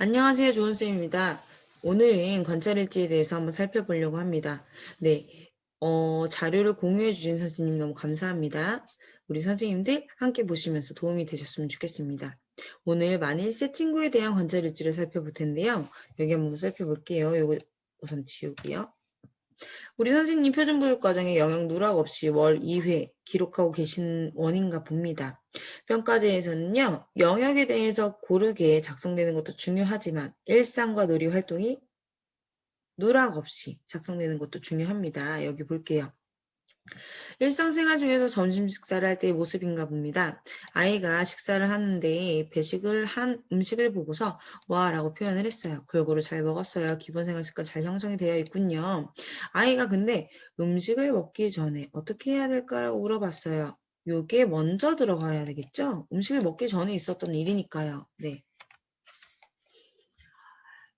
안녕하세요. 조은쌤입니다. 오늘은 관찰일지에 대해서 한번 살펴보려고 합니다. 네, 자료를 공유해 주신 선생님 너무 감사합니다. 우리 선생님들 함께 보시면서 도움이 되셨으면 좋겠습니다. 오늘 만일 새 친구에 대한 관찰일지를 살펴볼 텐데요. 여기 한번 살펴볼게요. 요거 우선 지우고요. 우리 선생님 표준교육 과정에 영역 누락 없이 월 2회 기록하고 계신 원인가 봅니다. 평가제에서는요, 영역에 대해서 고르게 작성되는 것도 중요하지만 일상과 놀이 활동이 누락 없이 작성되는 것도 중요합니다. 여기 볼게요. 일상생활 중에서 점심 식사를 할 때의 모습인가 봅니다. 아이가 식사를 하는데 배식을 한 음식을 보고서 와 라고 표현을 했어요. 골고루 잘 먹었어요. 기본생활 습관 잘 형성이 되어 있군요. 아이가 근데 음식을 먹기 전에 어떻게 해야 될까라고 물어봤어요. 요게 먼저 들어가야 되겠죠? 음식을 먹기 전에 있었던 일이니까요. 네.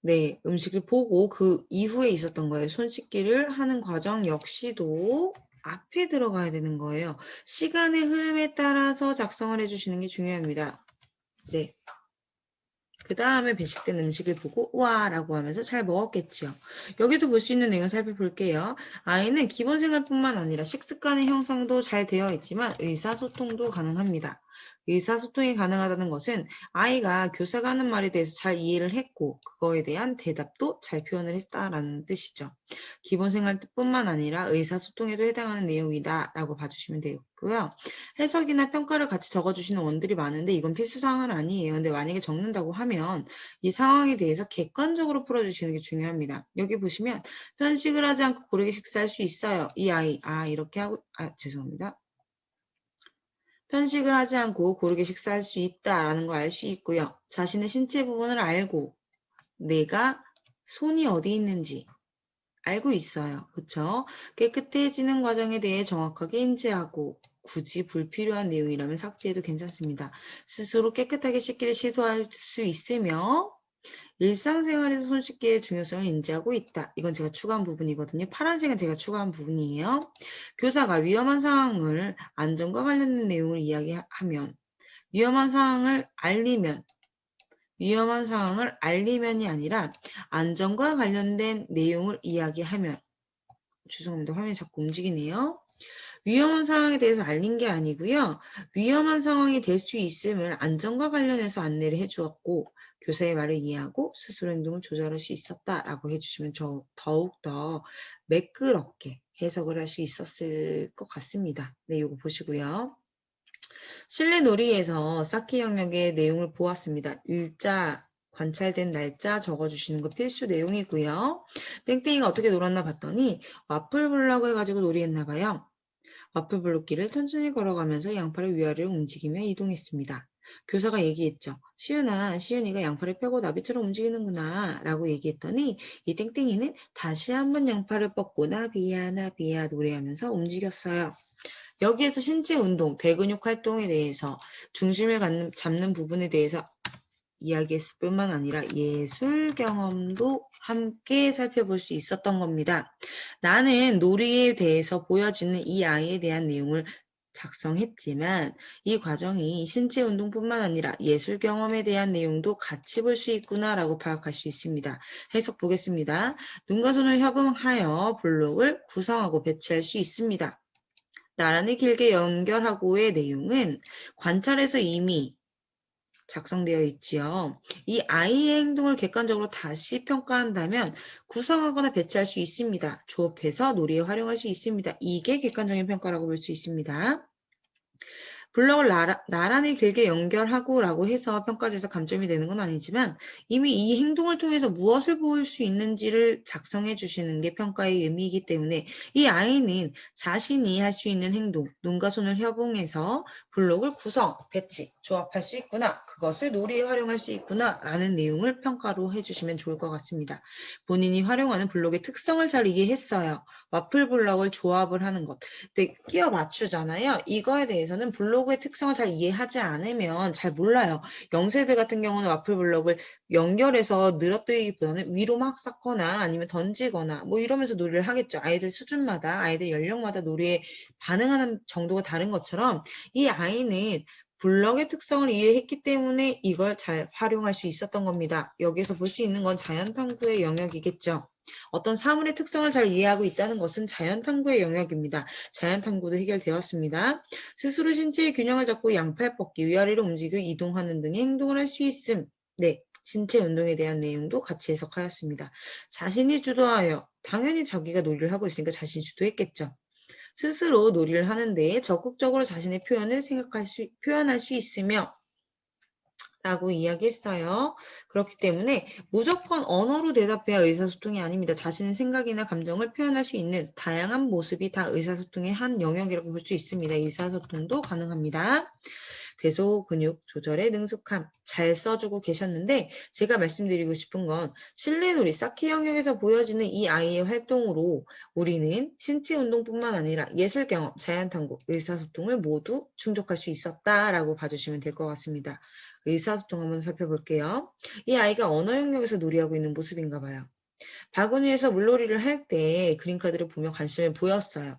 네, 음식을 보고 그 이후에 있었던 거예요. 손 씻기를 하는 과정 역시도 앞에 들어가야 되는 거예요. 시간의 흐름에 따라서 작성을 해주시는 게 중요합니다. 네. 그 다음에 배식된 음식을 보고 우와 라고 하면서 잘 먹었겠죠. 여기도 볼 수 있는 내용 살펴볼게요. 아이는 기본생활뿐만 아니라 식습관의 형성도 잘 되어 있지만 의사소통도 가능합니다. 의사소통이 가능하다는 것은 아이가 교사가 하는 말에 대해서 잘 이해를 했고 그거에 대한 대답도 잘 표현을 했다라는 뜻이죠. 기본생활뿐만 아니라 의사소통에도 해당하는 내용이다 라고 봐주시면 되겠고요. 해석이나 평가를 같이 적어주시는 원들이 많은데 이건 필수사항은 아니에요. 근데 만약에 적는다고 하면 이 상황에 대해서 객관적으로 풀어주시는 게 중요합니다. 여기 보시면 편식을 하지 않고 고르게 식사할 수 있어요. 이 아이, 이렇게 하고, 죄송합니다. 편식을 하지 않고 고르게 식사할 수 있다라는 걸 알 수 있고요. 자신의 신체 부분을 알고 내가 손이 어디 있는지 알고 있어요. 그쵸? 깨끗해지는 과정에 대해 정확하게 인지하고 굳이 불필요한 내용이라면 삭제해도 괜찮습니다. 스스로 깨끗하게 씻기를 시도할 수 있으며 일상생활에서 손 씻기의 중요성을 인지하고 있다. 이건 제가 추가한 부분이거든요. 파란색은 제가 추가한 부분이에요. 교사가 위험한 상황을 안전과 관련된 내용을 이야기하면 위험한 상황을 알리면 위험한 상황을 알리면이 아니라 안전과 관련된 내용을 이야기하면 죄송합니다. 화면이 자꾸 움직이네요. 위험한 상황에 대해서 알린 게 아니고요. 위험한 상황이 될 수 있음을 안전과 관련해서 안내를 해주었고 교사의 말을 이해하고 스스로 행동을 조절할 수 있었다라고 해주시면 더욱더 매끄럽게 해석을 할 수 있었을 것 같습니다. 네, 이거 보시고요. 실내 놀이에서 쌓기 영역의 내용을 보았습니다. 일자, 관찰된 날짜 적어주시는 거 필수 내용이고요. 땡땡이가 어떻게 놀았나 봤더니 와플 블럭을 가지고 놀이했나 봐요. 와플 블록길을 천천히 걸어가면서 양팔을 위아래로 움직이며 이동했습니다. 교사가 얘기했죠. 시윤이가 양팔을 펴고 나비처럼 움직이는구나 라고 얘기했더니 이 땡땡이는 다시 한번 양팔을 뻗고 나비야 노래하면서 움직였어요. 여기에서 신체 운동, 대근육 활동에 대해서 중심을 잡는 부분에 대해서 이야기했을 뿐만 아니라 예술 경험도 함께 살펴볼 수 있었던 겁니다. 나는 놀이에 대해서 보여지는 이 아이에 대한 내용을 작성했지만 이 과정이 신체 운동뿐만 아니라 예술 경험에 대한 내용도 같이 볼 수 있구나라고 파악할 수 있습니다. 해석 보겠습니다. 눈과 손을 협응하여 블록을 구성하고 배치할 수 있습니다. 나란히 길게 연결하고의 내용은 관찰에서 이미 작성되어 있지요. 이 아이의 행동을 객관적으로 다시 평가한다면 구성하거나 배치할 수 있습니다. 조합해서 놀이에 활용할 수 있습니다. 이게 객관적인 평가라고 볼 수 있습니다. 블럭을 나란히 길게 연결하고 라고 해서 평가제에서 감점이 되는 건 아니지만 이미 이 행동을 통해서 무엇을 보일 수 있는지를 작성해 주시는 게 평가의 의미이기 때문에 이 아이는 자신이 할 수 있는 행동, 눈과 손을 협응해서 블록을 구성, 배치, 조합할 수 있구나. 그것을 놀이에 활용할 수 있구나. 라는 내용을 평가로 해주시면 좋을 것 같습니다. 본인이 활용하는 블록의 특성을 잘 이해했어요. 와플 블록을 조합을 하는 것. 근데 끼워 맞추잖아요. 이거에 대해서는 블로그의 특성을 잘 이해하지 않으면 잘 몰라요. 영세대 같은 경우는 와플 블록을 연결해서 늘어뜨리기보다는 위로 막 쌓거나 아니면 던지거나 뭐 이러면서 놀이를 하겠죠. 아이들 수준마다 아이들 연령마다 놀이에 반응하는 정도가 다른 것처럼 이 아이는 블럭의 특성을 이해했기 때문에 이걸 잘 활용할 수 있었던 겁니다. 여기서 볼 수 있는 건 자연탐구의 영역이겠죠. 어떤 사물의 특성을 잘 이해하고 있다는 것은 자연탐구의 영역입니다. 자연탐구도 해결되었습니다. 스스로 신체의 균형을 잡고 양팔 뻗기, 위아래로 움직이고 이동하는 등의 행동을 할 수 있음. 네, 신체 운동에 대한 내용도 같이 해석하였습니다. 자신이 주도하여, 당연히 자기가 놀이를 하고 있으니까 자신이 주도했겠죠. 스스로 놀이를 하는데 적극적으로 자신의 표현할 수 있으며 라고 이야기했어요. 그렇기 때문에 무조건 언어로 대답해야 의사소통이 아닙니다. 자신의 생각이나 감정을 표현할 수 있는 다양한 모습이 다 의사소통의 한 영역이라고 볼 수 있습니다. 의사소통도 가능합니다. 대소 근육 조절에 능숙함 잘 써주고 계셨는데 제가 말씀드리고 싶은 건 실내놀이 쌓기 영역에서 보여지는 이 아이의 활동으로 우리는 신체 운동뿐만 아니라 예술 경험, 자연탐구, 의사소통을 모두 충족할 수 있었다라고 봐주시면 될 것 같습니다. 의사소통 한번 살펴볼게요. 이 아이가 언어 영역에서 놀이하고 있는 모습인가 봐요. 바구니에서 물놀이를 할 때 그림카드를 보며 관심을 보였어요.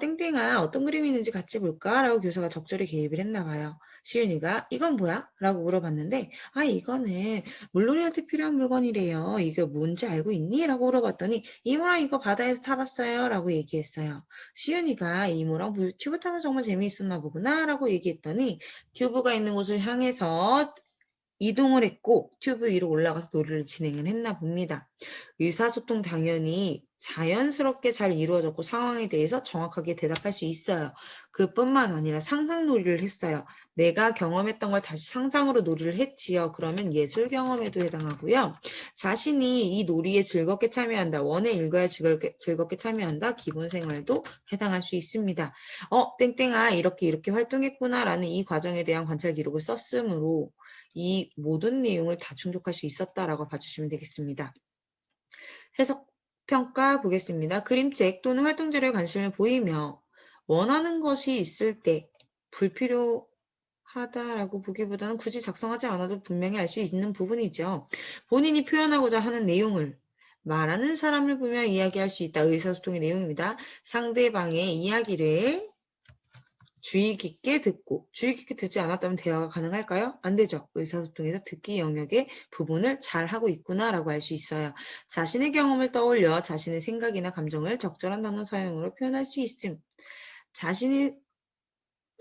땡땡아, 어떤 그림이 있는지 같이 볼까? 라고 교사가 적절히 개입을 했나 봐요. 시윤이가 이건 뭐야? 라고 물어봤는데 이거는 물놀이할 때 필요한 물건이래요. 이게 뭔지 알고 있니? 라고 물어봤더니 이모랑 이거 바다에서 타봤어요. 라고 얘기했어요. 시윤이가 이모랑 튜브 타면 정말 재미있었나 보구나. 라고 얘기했더니 튜브가 있는 곳을 향해서 이동을 했고 튜브 위로 올라가서 놀이를 진행을 했나 봅니다. 의사소통 당연히 자연스럽게 잘 이루어졌고 상황에 대해서 정확하게 대답할 수 있어요. 그뿐만 아니라 상상놀이를 했어요. 내가 경험했던 걸 다시 상상으로 놀이를 했지요. 그러면 예술 경험에도 해당하고요. 자신이 이 놀이에 즐겁게 참여한다. 원의 일과에 즐겁게 참여한다. 기본 생활도 해당할 수 있습니다. 땡땡아 이렇게 활동했구나라는 이 과정에 대한 관찰 기록을 썼으므로 이 모든 내용을 다 충족할 수 있었다라고 봐주시면 되겠습니다. 해석 평가 보겠습니다. 그림책 또는 활동자료에 관심을 보이며 원하는 것이 있을 때 불필요하다라고 보기보다는 굳이 작성하지 않아도 분명히 알 수 있는 부분이죠. 본인이 표현하고자 하는 내용을 말하는 사람을 보며 이야기할 수 있다. 의사소통의 내용입니다. 상대방의 이야기를 주의 깊게 듣고 주의 깊게 듣지 않았다면 대화가 가능할까요? 안 되죠. 의사소통에서 듣기 영역의 부분을 잘 하고 있구나라고 알 수 있어요. 자신의 경험을 떠올려 자신의 생각이나 감정을 적절한 단어 사용으로 표현할 수 있음. 자신의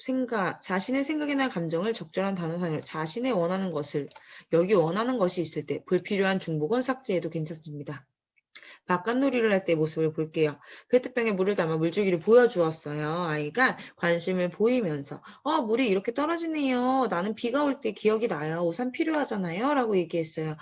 생각이나 감정을 적절한 단어 사용으로 자신의 원하는 것을 여기 원하는 것이 있을 때 불필요한 중복은 삭제해도 괜찮습니다. 바깥놀이를 할 때 모습을 볼게요. 페트병에 물을 담아 물주기를 보여주었어요. 아이가 관심을 보이면서 물이 이렇게 떨어지네요. 나는 비가 올 때 기억이 나요. 우산 필요하잖아요. 라고 얘기했어요.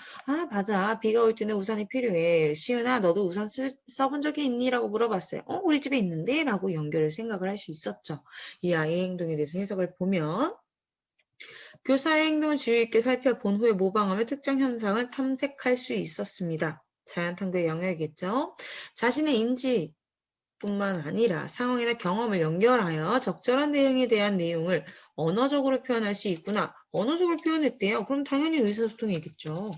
맞아. 비가 올 때는 우산이 필요해. 시은아 너도 우산 써본 적이 있니? 라고 물어봤어요. 우리 집에 있는데? 라고 연결을 생각을 할 수 있었죠. 이 아이의 행동에 대해서 해석을 보면 교사의 행동을 주의 있게 살펴본 후에 모방하며 특정 현상을 탐색할 수 있었습니다. 자연탐구의 영역이겠죠. 자신의 인지뿐만 아니라 상황이나 경험을 연결하여 적절한 내용에 대한 내용을 언어적으로 표현할 수 있구나. 언어적으로 표현했대요. 그럼 당연히 의사소통이겠죠.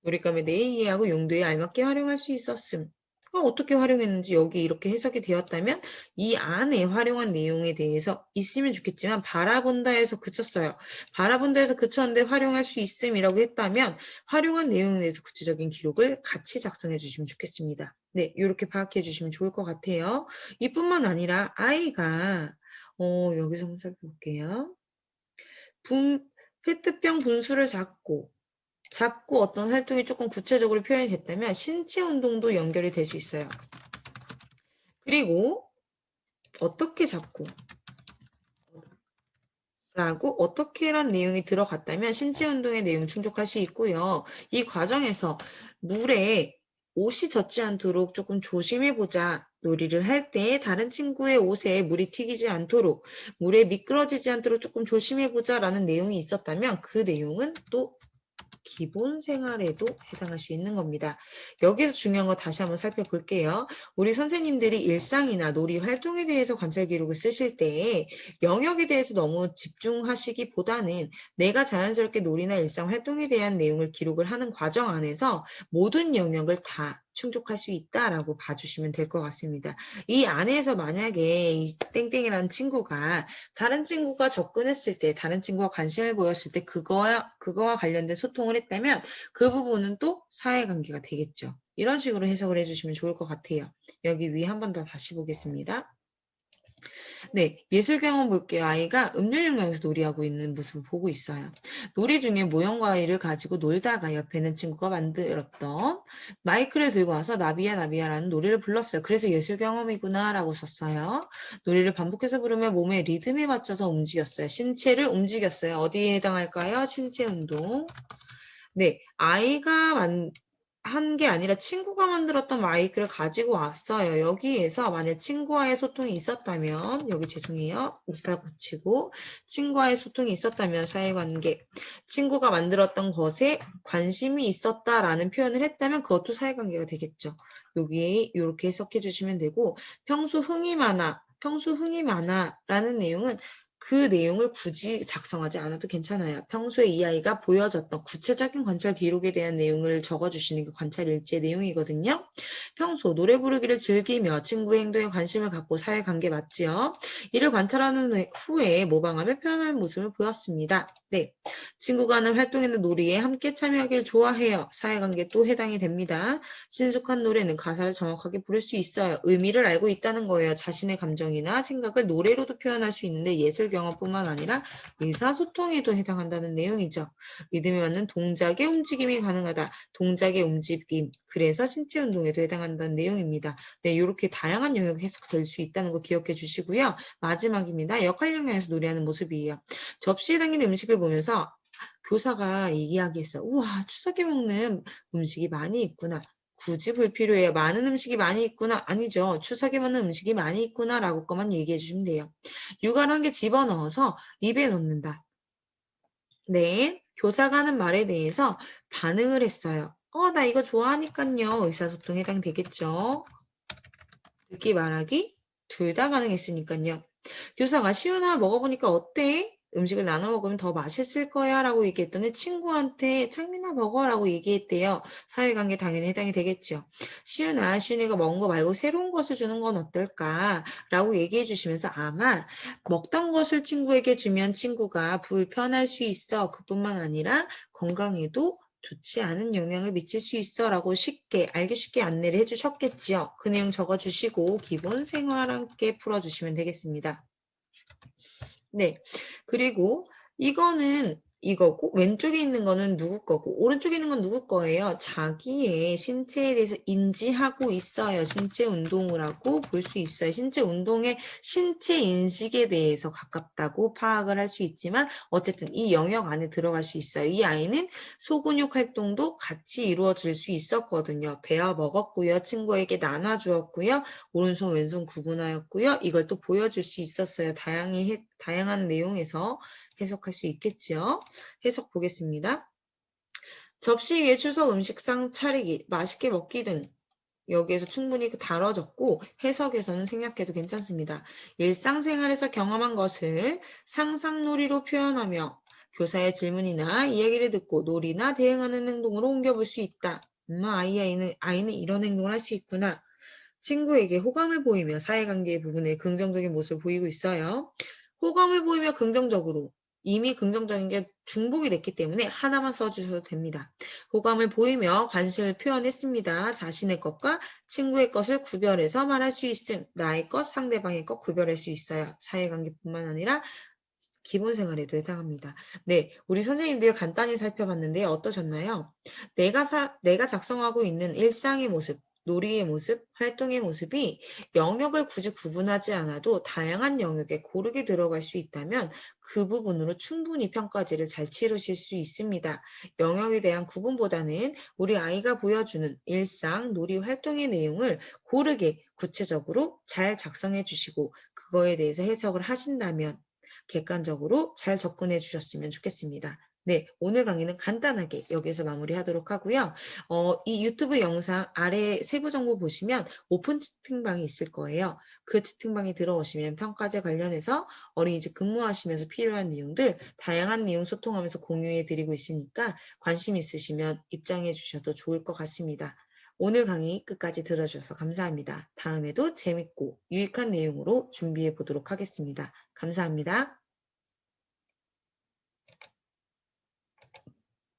놀잇감에 내 이해하고 용도에 알맞게 활용할 수 있었음. 어떻게 활용했는지 여기 이렇게 해석이 되었다면 이 안에 활용한 내용에 대해서 있으면 좋겠지만 바라본다에서 그쳤어요. 바라본다에서 그쳤는데 활용할 수 있음이라고 했다면 활용한 내용에 대해서 구체적인 기록을 같이 작성해 주시면 좋겠습니다. 네, 이렇게 파악해 주시면 좋을 것 같아요. 이뿐만 아니라 아이가 여기서 한번 살펴볼게요. 페트병 분수를 잡고 어떤 활동이 조금 구체적으로 표현이 됐다면 신체 운동도 연결이 될 수 있어요. 그리고 어떻게 잡고 라고 어떻게란 내용이 들어갔다면 신체 운동의 내용 충족할 수 있고요. 이 과정에서 물에 옷이 젖지 않도록 조금 조심해보자. 놀이를 할 때 다른 친구의 옷에 물이 튀기지 않도록 물에 미끄러지지 않도록 조금 조심해보자 라는 내용이 있었다면 그 내용은 또 기본 생활에도 해당할 수 있는 겁니다. 여기서 중요한 거 다시 한번 살펴볼게요. 우리 선생님들이 일상이나 놀이 활동에 대해서 관찰 기록을 쓰실 때 영역에 대해서 너무 집중하시기보다는 내가 자연스럽게 놀이나 일상 활동에 대한 내용을 기록을 하는 과정 안에서 모든 영역을 다 충족할 수 있다라고 봐주시면 될 것 같습니다. 이 안에서 만약에 이 땡땡이라는 친구가 다른 친구가 접근했을 때, 다른 친구가 관심을 보였을 때 그거와 관련된 소통을 했다면 그 부분은 또 사회관계가 되겠죠. 이런 식으로 해석을 해주시면 좋을 것 같아요. 여기 위 한 번 더 다시 보겠습니다. 네, 예술 경험 볼게요. 아이가 음료용량에서 놀이하고 있는 모습을 보고 있어요. 놀이 중에 모형 과일을 가지고 놀다가 옆에 있는 친구가 만들었던 마이크를 들고 와서 나비야 나비야라는 노래를 불렀어요. 그래서 예술 경험이구나라고 썼어요. 노래를 반복해서 부르며 몸의 리듬에 맞춰서 움직였어요. 신체를 움직였어요. 어디에 해당할까요? 신체 운동. 네, 아이가 한 게 아니라 친구가 만들었던 마이크를 가지고 왔어요. 여기에서 만약 친구와의 소통이 있었다면, 여기 죄송해요. 오타 고치고, 친구와의 소통이 있었다면 사회관계, 친구가 만들었던 것에 관심이 있었다라는 표현을 했다면 그것도 사회관계가 되겠죠. 여기에 이렇게 해석해 주시면 되고, 평소 흥이 많아 라는 내용은 그 내용을 굳이 작성하지 않아도 괜찮아요. 평소에 이 아이가 보여줬던 구체적인 관찰 기록에 대한 내용을 적어주시는 게 관찰 일지의 내용이거든요. 평소 노래 부르기를 즐기며 친구의 행동에 관심을 갖고 사회관계 맞지요. 이를 관찰하는 후에 모방하며 표현하는 모습을 보였습니다. 네, 친구가 하는 활동이나 놀이에 함께 참여하기를 좋아해요. 사회관계 또 해당이 됩니다. 친숙한 노래는 가사를 정확하게 부를 수 있어요. 의미를 알고 있다는 거예요. 자신의 감정이나 생각을 노래로도 표현할 수 있는데 예술 경험뿐만 아니라 의사소통에도 해당한다는 내용이죠. 리듬에 맞는 동작의 움직임이 가능하다. 동작의 움직임. 그래서 신체 운동에도 해당한다는 내용입니다. 네, 이렇게 다양한 영역이 해석될 수 있다는 거 기억해 주시고요. 마지막입니다. 역할 영역에서 노래하는 모습이에요. 접시에 담긴 음식을 보면서 교사가 이야기했어요. 우와, 추석에 먹는 음식이 많이 있구나. 굳이 불필요해요. 많은 음식이 많이 있구나. 아니죠. 추석에 먹는 음식이 많이 있구나. 라고만 얘기해 주시면 돼요. 육아를 한 개 집어넣어서 입에 넣는다. 네. 교사가 하는 말에 대해서 반응을 했어요. 나 이거 좋아하니깐요. 의사소통 해당되겠죠. 듣기 말하기 둘 다 가능했으니까요. 교사가 시윤아 먹어보니까 어때? 음식을 나눠 먹으면 더 맛있을 거야 라고 얘기했더니 친구한테 창민아 먹어라고 얘기했대요. 사회관계 당연히 해당이 되겠죠. 시윤아, 시윤이가 먹은 거 말고 새로운 것을 주는 건 어떨까? 라고 얘기해 주시면서 아마 먹던 것을 친구에게 주면 친구가 불편할 수 있어. 그뿐만 아니라 건강에도 좋지 않은 영향을 미칠 수 있어 라고 알기 쉽게 안내를 해주셨겠지요. 그 내용 적어주시고 기본 생활 함께 풀어주시면 되겠습니다. 네. 그리고 이거는 이거고 왼쪽에 있는 거는 누구 거고 오른쪽에 있는 건 누구 거예요? 자기의 신체에 대해서 인지하고 있어요. 신체 운동을 하고 볼 수 있어요. 신체 운동의 신체 인식에 대해서 가깝다고 파악을 할 수 있지만 어쨌든 이 영역 안에 들어갈 수 있어요. 이 아이는 소근육 활동도 같이 이루어질 수 있었거든요. 베어 먹었고요. 친구에게 나눠주었고요. 오른손 왼손 구분하였고요. 이걸 또 보여줄 수 있었어요. 다양한 내용에서 해석할 수 있겠죠. 해석 보겠습니다. 접시 위에 추석 음식상 차리기, 맛있게 먹기 등 여기에서 충분히 다뤄졌고 해석에서는 생략해도 괜찮습니다. 일상생활에서 경험한 것을 상상놀이로 표현하며 교사의 질문이나 이야기를 듣고 놀이나 대응하는 행동으로 옮겨볼 수 있다. 아이는 이런 행동을 할 수 있구나. 친구에게 호감을 보이며 사회관계의 부분에 긍정적인 모습을 보이고 있어요. 호감을 보이며 긍정적으로 이미 긍정적인 게 중복이 됐기 때문에 하나만 써주셔도 됩니다. 호감을 보이며 관심을 표현했습니다. 자신의 것과 친구의 것을 구별해서 말할 수 있음. 나의 것, 상대방의 것 구별할 수 있어요. 사회관계뿐만 아니라 기본 생활에도 해당합니다. 네, 우리 선생님들 간단히 살펴봤는데 어떠셨나요? 내가 작성하고 있는 일상의 모습, 놀이의 모습, 활동의 모습이 영역을 굳이 구분하지 않아도 다양한 영역에 고르게 들어갈 수 있다면 그 부분으로 충분히 평가지를 잘 치르실 수 있습니다. 영역에 대한 구분보다는 우리 아이가 보여주는 일상, 놀이, 활동의 내용을 고르게 구체적으로 잘 작성해 주시고 그거에 대해서 해석을 하신다면 객관적으로 잘 접근해 주셨으면 좋겠습니다. 네, 오늘 강의는 간단하게 여기서 마무리하도록 하고요. 이 유튜브 영상 아래 세부 정보 보시면 오픈 채팅방이 있을 거예요. 그 채팅방에 들어오시면 평가제 관련해서 어린이집 근무하시면서 필요한 내용들 다양한 내용 소통하면서 공유해 드리고 있으니까 관심 있으시면 입장해 주셔도 좋을 것 같습니다. 오늘 강의 끝까지 들어주셔서 감사합니다. 다음에도 재밌고 유익한 내용으로 준비해 보도록 하겠습니다. 감사합니다.